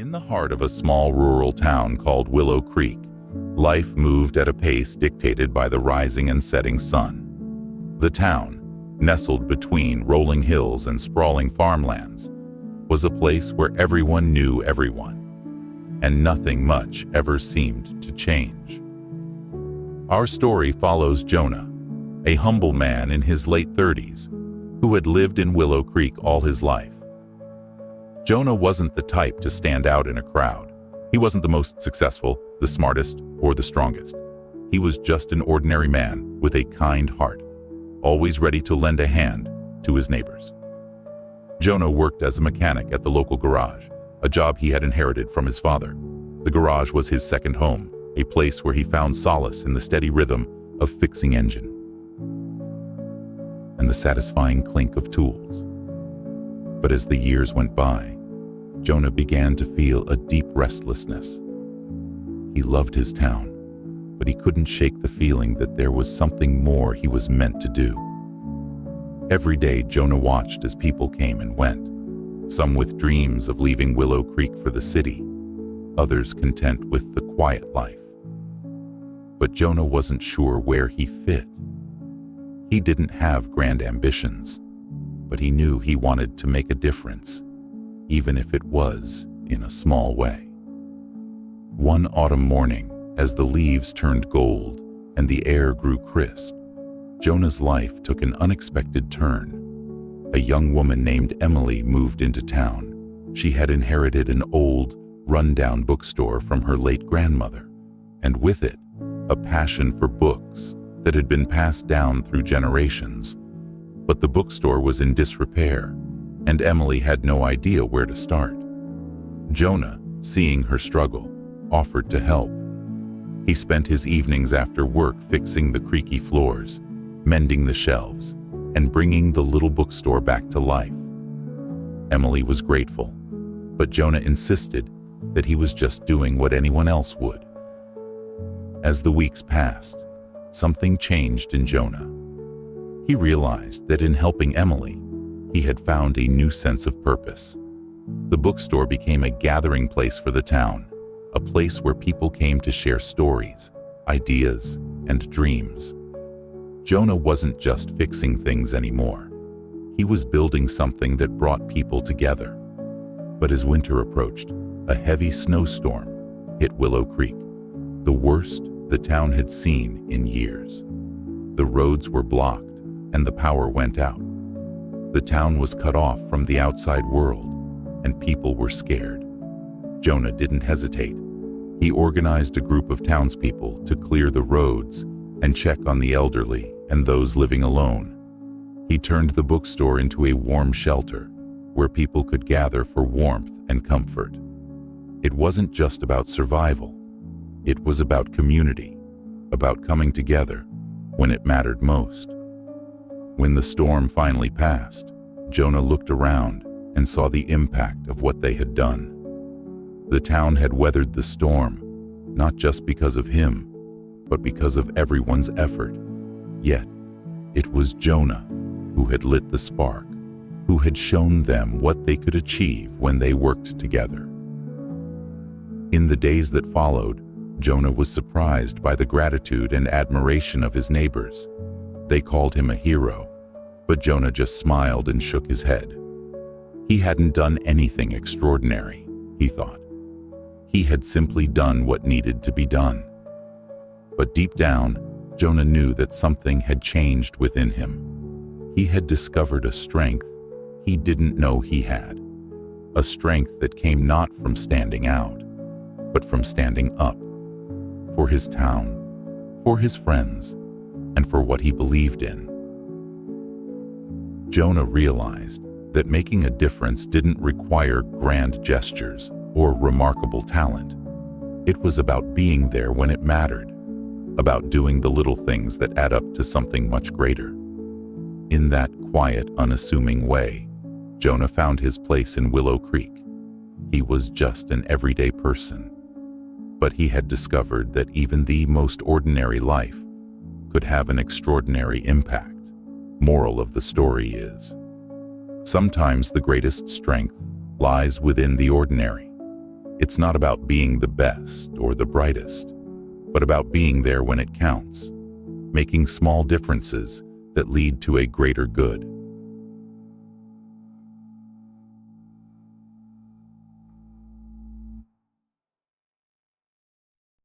In the heart of a small rural town called Willow Creek, life moved at a pace dictated by the rising and setting sun. The town, nestled between rolling hills and sprawling farmlands, was a place where everyone knew everyone, and nothing much ever seemed to change. Our story follows Jonah, a humble man in his late 30s, who had lived in Willow Creek all his life. Jonah wasn't the type to stand out in a crowd. He wasn't the most successful, the smartest, or the strongest. He was just an ordinary man with a kind heart, always ready to lend a hand to his neighbors. Jonah worked as a mechanic at the local garage, a job he had inherited from his father. The garage was his second home, a place where he found solace in the steady rhythm of fixing engine and the satisfying clink of tools. But as the years went by, Jonah began to feel a deep restlessness. He loved his town, but he couldn't shake the feeling that there was something more he was meant to do. Every day, Jonah watched as people came and went, some with dreams of leaving Willow Creek for the city, others content with the quiet life. But Jonah wasn't sure where he fit. He didn't have grand ambitions, but he knew he wanted to make a difference, even if it was in a small way. One autumn morning, as the leaves turned gold and the air grew crisp, Jonah's life took an unexpected turn. A young woman named Emily moved into town. She had inherited an old, run-down bookstore from her late grandmother, and with it, a passion for books that had been passed down through generations. But the bookstore was in disrepair, and Emily had no idea where to start. Jonah, seeing her struggle, offered to help. He spent his evenings after work fixing the creaky floors, mending the shelves, and bringing the little bookstore back to life. Emily was grateful, but Jonah insisted that he was just doing what anyone else would. As the weeks passed, something changed in Jonah. He realized that in helping Emily, he had found a new sense of purpose. The bookstore became a gathering place for the town, a place where people came to share stories, ideas, and dreams. Jonah wasn't just fixing things anymore. He was building something that brought people together. But as winter approached, a heavy snowstorm hit Willow Creek, the worst the town had seen in years. The roads were blocked and the power went out. The town was cut off from the outside world, and people were scared. Jonah didn't hesitate. He organized a group of townspeople to clear the roads and check on the elderly and those living alone. He turned the bookstore into a warm shelter where people could gather for warmth and comfort. It wasn't just about survival. It was about community, about coming together when it mattered most. When the storm finally passed, Jonah looked around and saw the impact of what they had done. The town had weathered the storm, not just because of him, but because of everyone's effort. Yet, it was Jonah who had lit the spark, who had shown them what they could achieve when they worked together. In the days that followed, Jonah was surprised by the gratitude and admiration of his neighbors. They called him a hero, but Jonah just smiled and shook his head. He hadn't done anything extraordinary, he thought. He had simply done what needed to be done. But deep down, Jonah knew that something had changed within him. He had discovered a strength he didn't know he had, a strength that came not from standing out, but from standing up, for his town, for his friends, and for what he believed in. Jonah realized that making a difference didn't require grand gestures or remarkable talent. It was about being there when it mattered, about doing the little things that add up to something much greater. In that quiet, unassuming way, Jonah found his place in Willow Creek. He was just an everyday person, but he had discovered that even the most ordinary life could have an extraordinary impact. Moral of the story is, sometimes the greatest strength lies within the ordinary. It's not about being the best or the brightest, but about being there when it counts, making small differences that lead to a greater good.